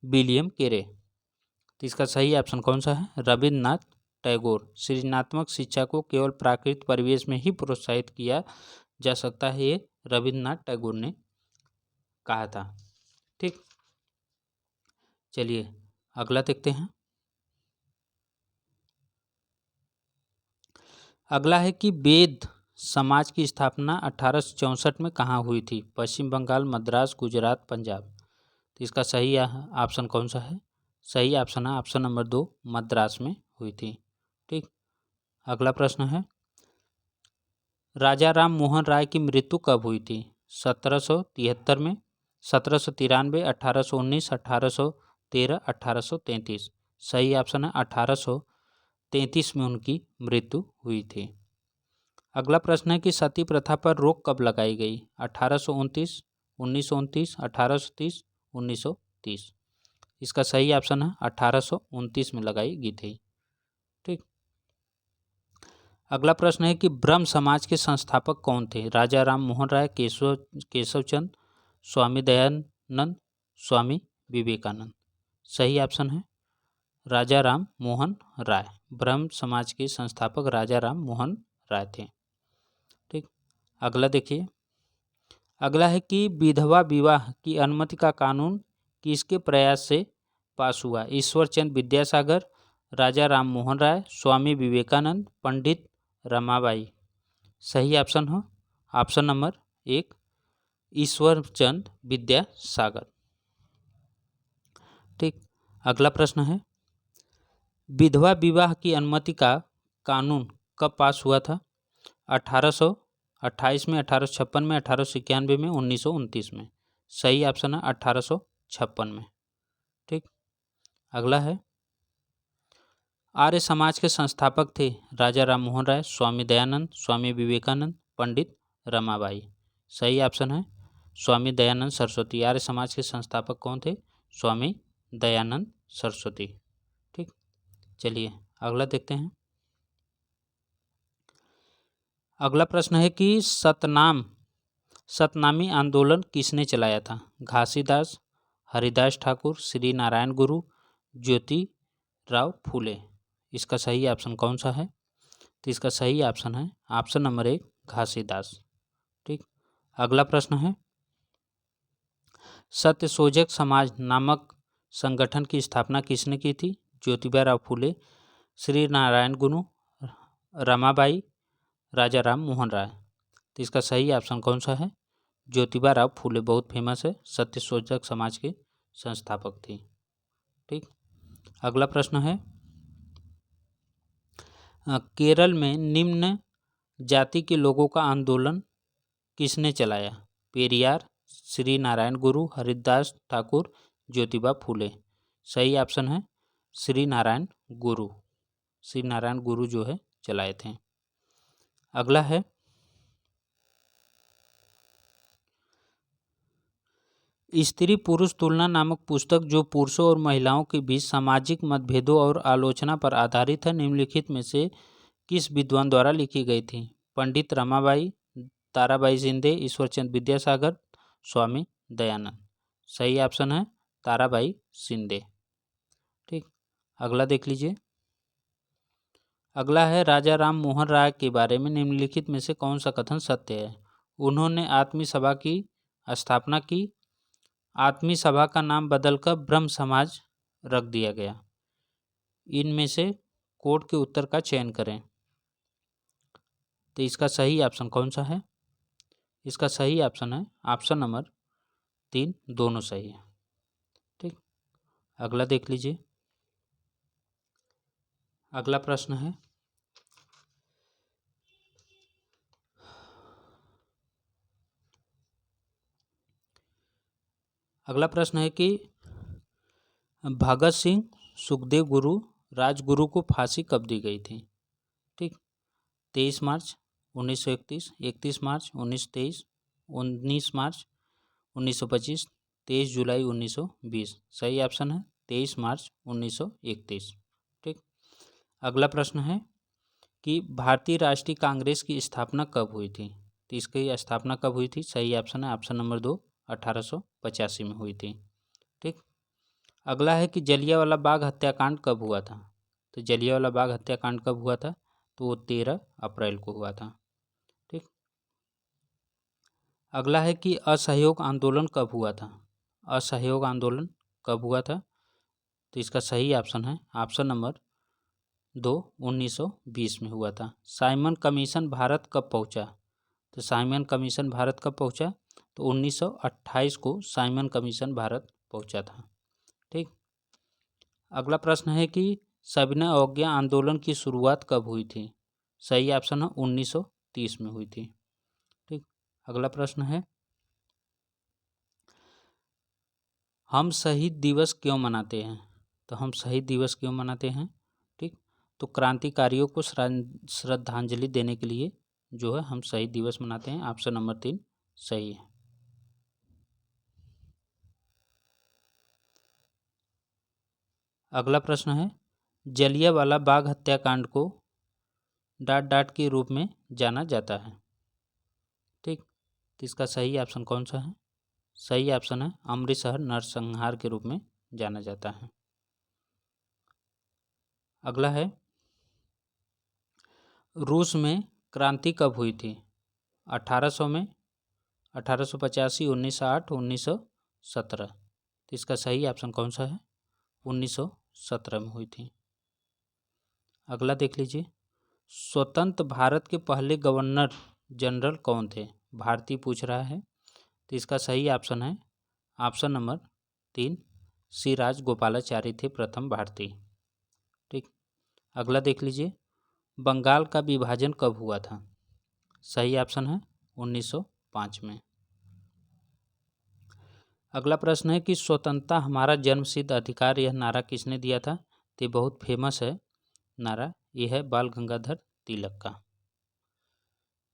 विलियम केरे। तो इसका सही ऑप्शन कौन सा है रविन्द्रनाथ टैगोर। सृजनात्मक शिक्षा को केवल प्राकृतिक परिवेश में ही प्रोत्साहित किया जा सकता है, ये रविन्द्रनाथ टैगोर ने कहा था। ठीक, चलिए अगला देखते हैं। अगला है कि वेद समाज की स्थापना 1864 में कहाँ हुई थी। पश्चिम बंगाल, मद्रास, गुजरात, पंजाब। तो इसका सही ऑप्शन कौन सा है। सही ऑप्शन है ऑप्शन नंबर 2 मद्रास में हुई थी। ठीक, अगला प्रश्न है राजा राम मोहन राय की मृत्यु कब हुई थी। 1773 में, 1793, 1819, 1813, 1833। सही ऑप्शन है 1833 में उनकी मृत्यु हुई थी। अगला प्रश्न है कि सती प्रथा पर रोक कब लगाई गई। 1829, 1929, 1830, 1930। इसका सही ऑप्शन है 1829 में लगाई गई थी। ठीक, अगला प्रश्न है कि ब्रह्म समाज के संस्थापक कौन थे। राजा राम मोहन राय, केशवचंद, स्वामी दयानंद, स्वामी विवेकानंद। सही ऑप्शन है राजा राम मोहन राय। ब्रह्म समाज के संस्थापक राजा राम मोहन राय थे। ठीक, अगला देखिए। अगला है कि विधवा विवाह की अनुमति का कानून किसके प्रयास से पास हुआ। ईश्वरचंद विद्यासागर, राजा राम मोहन राय, स्वामी विवेकानंद, पंडित रमाबाई। सही ऑप्शन हो ऑप्शन नंबर 1 ईश्वरचंद विद्यासागर। ठीक, अगला प्रश्न है विधवा विवाह की अनुमति का कानून कब पास हुआ था? 1828 में, 1856 में, 1891 में, 1929 में। सही ऑप्शन है 1856 में। ठीक। अगला है, आर्य समाज के संस्थापक थे राजा राम मोहन राय, स्वामी दयानंद, स्वामी विवेकानंद, पंडित रमाबाई। सही ऑप्शन है स्वामी दयानंद सरस्वती। आर्य समाज के संस्थापक कौन थे? स्वामी दयानंद सरस्वती। ठीक। चलिए अगला देखते हैं। अगला प्रश्न है कि सतनामी आंदोलन किसने चलाया था? घासीदास, हरिदास ठाकुर, श्री नारायण गुरु, ज्योतिराव फूले। इसका सही ऑप्शन कौन सा है? तो इसका सही ऑप्शन है ऑप्शन नंबर 1 घासीदास। ठीक। अगला प्रश्न है, सत्यशोधक समाज नामक संगठन की स्थापना किसने की थी? ज्योतिबा राव फूले, श्री नारायण गुरु, रमाबाई, राजा राम मोहन राय। तो इसका सही ऑप्शन कौन सा है? ज्योतिबा राव फूले बहुत फेमस है, सत्यशोधक समाज के संस्थापक थी। ठीक। अगला प्रश्न है, केरल में निम्न जाति के लोगों का आंदोलन किसने चलाया? पेरियार, श्री नारायण गुरु, हरिदास ठाकुर, ज्योतिबा फूले। सही ऑप्शन है श्री नारायण गुरु। श्री नारायण गुरु जो है चलाए थे। अगला है, स्त्री पुरुष तुलना नामक पुस्तक जो पुरुषों और महिलाओं के बीच सामाजिक मतभेदों और आलोचना पर आधारित है, निम्नलिखित में से किस विद्वान द्वारा लिखी गई थी? पंडित रमाबाई, ताराबाई शिंदे, ईश्वरचंद विद्यासागर, स्वामी दयानंद। सही ऑप्शन है ताराबाई शिंदे। ठीक। अगला देख लीजिए। अगला है, राजा राम मोहन राय के बारे में निम्नलिखित में से कौन सा कथन सत्य है? उन्होंने आत्मीय सभा की स्थापना की, आत्मीय सभा का नाम बदलकर ब्रह्म समाज रख दिया गया। इनमें से कोड के उत्तर का चयन करें। तो इसका सही ऑप्शन कौन सा है? इसका सही ऑप्शन है ऑप्शन नंबर 3, दोनों सही है। ठीक। अगला देख लीजिए। अगला प्रश्न है, अगला प्रश्न है कि भगत सिंह, सुखदेव गुरु, राजगुरु को फांसी कब दी गई थी? ठीक। 23 मार्च 1931, 31 मार्च 1923, 19 मार्च 1925, 23 जुलाई 1920। सही ऑप्शन है 23 मार्च 1931। ठीक। अगला प्रश्न है कि भारतीय राष्ट्रीय कांग्रेस की स्थापना कब हुई थी? तो इसकी स्थापना कब हुई थी? सही ऑप्शन है ऑप्शन नंबर 2, 1885 में हुई थी। ठीक। अगला है कि जलियांवाला बाग हत्याकांड कब हुआ था? तो जलियांवाला बाग हत्याकांड कब हुआ था? तो वो 13 अप्रैल को हुआ था। ठीक। अगला है कि असहयोग आंदोलन कब हुआ था? असहयोग आंदोलन कब हुआ था? तो इसका सही ऑप्शन है ऑप्शन नंबर 2, 1920 में हुआ था। साइमन कमीशन भारत कब पहुंचा? तो साइमन कमीशन भारत कब पहुंचा? तो 1928 को साइमन कमीशन भारत पहुंचा था। ठीक। अगला प्रश्न है कि सविनय अवज्ञा आंदोलन की शुरुआत कब हुई थी? सही ऑप्शन है 1930 में हुई थी। ठीक। अगला प्रश्न है, हम शहीद दिवस क्यों मनाते हैं? तो हम शहीद दिवस क्यों मनाते हैं? ठीक। तो क्रांतिकारियों को श्रद्धांजलि देने के लिए जो है हम शहीद दिवस मनाते हैं। ऑप्शन नंबर 3 सही है। अगला प्रश्न है, जलियांवाला बाग हत्याकांड को डाट डाट के रूप में जाना जाता है। ठीक। तो इसका सही ऑप्शन कौन सा है? सही ऑप्शन है अमृतसर नरसंहार के रूप में जाना जाता है। अगला है, रूस में क्रांति कब हुई थी? 1800 में, 1885, 1908, 1917। तो इसका सही ऑप्शन कौन सा है? 1917 में हुई थी। अगला देख लीजिए। स्वतंत्र भारत के पहले गवर्नर जनरल कौन थे? भारतीय पूछ रहा है। तो इसका सही ऑप्शन है ऑप्शन नंबर 3, श्री राजगोपालाचारी थे प्रथम भारतीय। ठीक। अगला देख लीजिए, बंगाल का विभाजन कब हुआ था? सही ऑप्शन है 1905 में। अगला प्रश्न है कि स्वतंत्रता हमारा जन्मसिद्ध अधिकार, यह नारा किसने दिया था? तो बहुत फेमस है नारा, यह है बाल गंगाधर तिलक का।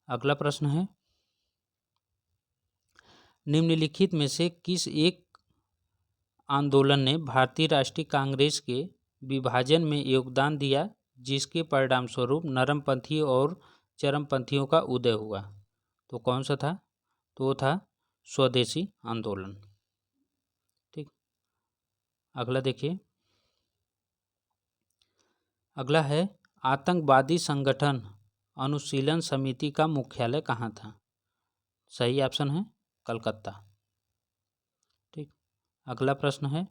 अगला प्रश्न है, निम्नलिखित में से किस एक आंदोलन ने भारतीय राष्ट्रीय कांग्रेस के विभाजन में योगदान दिया, जिसके परिणामस्वरूप नरमपंथी और चरमपंथियों का उदय हुआ? तो कौन सा था? तो वो था स्वदेशी आंदोलन। ठीक, अगला देखिए, अगला है आतंकवादी संगठन अनुशीलन समिति का मुख्यालय कहाँ था? सही ऑप्शन है कलकत्ता। ठीक, अगला प्रश्न है,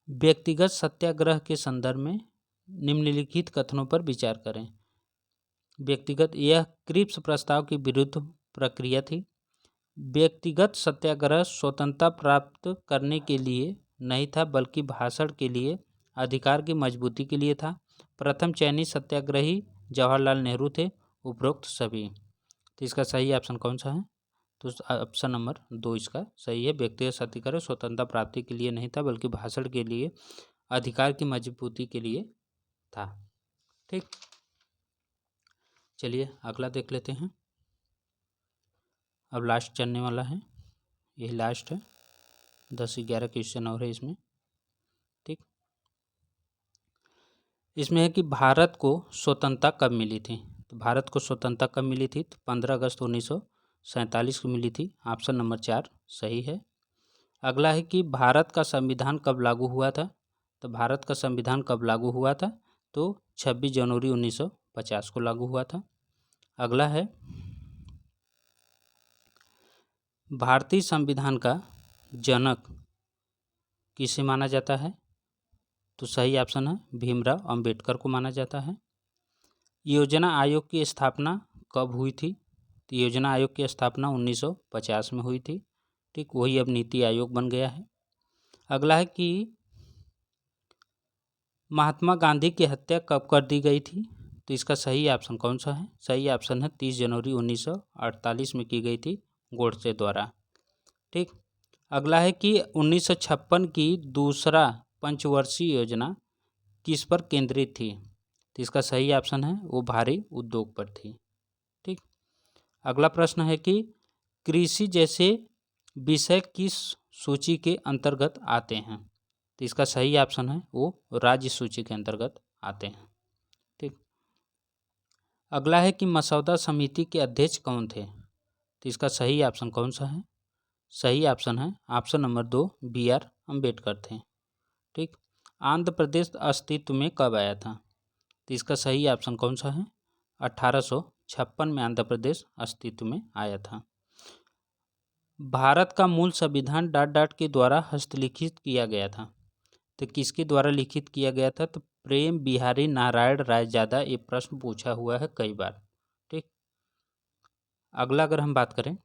व्यक्तिगत सत्याग्रह के संदर्भ में निम्नलिखित कथनों पर विचार करें। व्यक्तिगत, यह क्रिप्स प्रस्ताव की विरुद्ध प्रक्रिया थी। व्यक्तिगत सत्याग्रह स्वतंत्रता प्राप्त करने के लिए नहीं था, बल्कि भाषण के लिए, अधिकार की मजबूती के लिए था। प्रथम चयनित सत्याग्रही जवाहरलाल नेहरू थे, उपरोक्त सभी। तो इसका सही ऑप्शन कौन सा है? तो ऑप्शन नंबर 2 इसका सही है। व्यक्तिगत सत्याग्रह स्वतंत्रता प्राप्ति के लिए नहीं था, बल्कि भाषण के लिए, अधिकार की मजबूती के लिए था। ठीक, चलिए अगला देख लेते हैं। अब लास्ट चलने वाला है, यही लास्ट है, 10-11 क्वेश्चन और है इसमें। ठीक, इसमें है कि भारत को स्वतंत्रता कब मिली थी? तो भारत को स्वतंत्रता कब मिली थी? तो 15 अगस्त 1947 को मिली थी। ऑप्शन नंबर 4 सही है। अगला है कि भारत का संविधान कब लागू हुआ था? तो भारत का संविधान कब लागू हुआ था? तो 26 जनवरी 1950 को लागू हुआ था। अगला है, भारतीय संविधान का जनक किसे माना जाता है? तो सही ऑप्शन है भीमराव अंबेडकर को माना जाता है। योजना आयोग की स्थापना कब हुई थी? तो योजना आयोग की स्थापना 1950 में हुई थी। ठीक, वही अब नीति आयोग बन गया है। अगला है कि महात्मा गांधी की हत्या कब कर दी गई थी? तो इसका सही ऑप्शन कौन सा है? सही ऑप्शन है 30 जनवरी 1948 में की गई थी गोडसे द्वारा। ठीक, अगला है कि 1956 की दूसरा पंचवर्षीय योजना किस पर केंद्रित थी? तो इसका सही ऑप्शन है वो भारी उद्योग पर थी। ठीक, अगला प्रश्न है कि कृषि जैसे विषय किस सूची के अंतर्गत आते हैं? तो इसका सही ऑप्शन है वो राज्य सूची के अंतर्गत आते हैं। ठीक, अगला है कि मसौदा समिति के अध्यक्ष कौन थे? तो इसका सही ऑप्शन कौन सा है? सही ऑप्शन है ऑप्शन नंबर 2 BR अम्बेडकर थे। ठीक, आंध्र प्रदेश अस्तित्व में कब आया था? तो इसका सही ऑप्शन कौन सा है? 1856 में आंध्र प्रदेश अस्तित्व में आया था। भारत का मूल संविधान डाट के द्वारा हस्तलिखित किया गया था। तो किसके द्वारा लिखित किया गया था? तो प्रेम बिहारी नारायण रायजादा। ये प्रश्न पूछा हुआ है कई बार। ठीक, अगला अगर हम बात करें,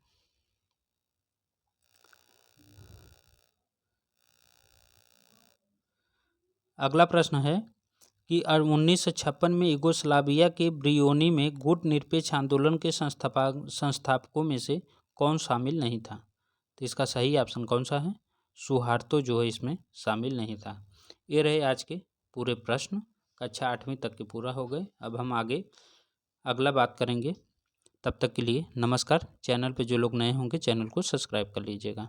अगला प्रश्न है कि 1956 में यूगोस्लाविया के ब्रियोनी में गुट निरपेक्ष आंदोलन के संस्थापकों में से कौन शामिल नहीं था? तो इसका सही ऑप्शन कौन सा है? सुहार्तो जो है इसमें शामिल नहीं था। ये रहे आज के पूरे प्रश्न, कक्षा 8वीं तक के पूरा हो गए। अब हम आगे अगला बात करेंगे। तब तक के लिए नमस्कार। चैनल पे जो लोग नए होंगे चैनल को सब्सक्राइब कर लीजिएगा।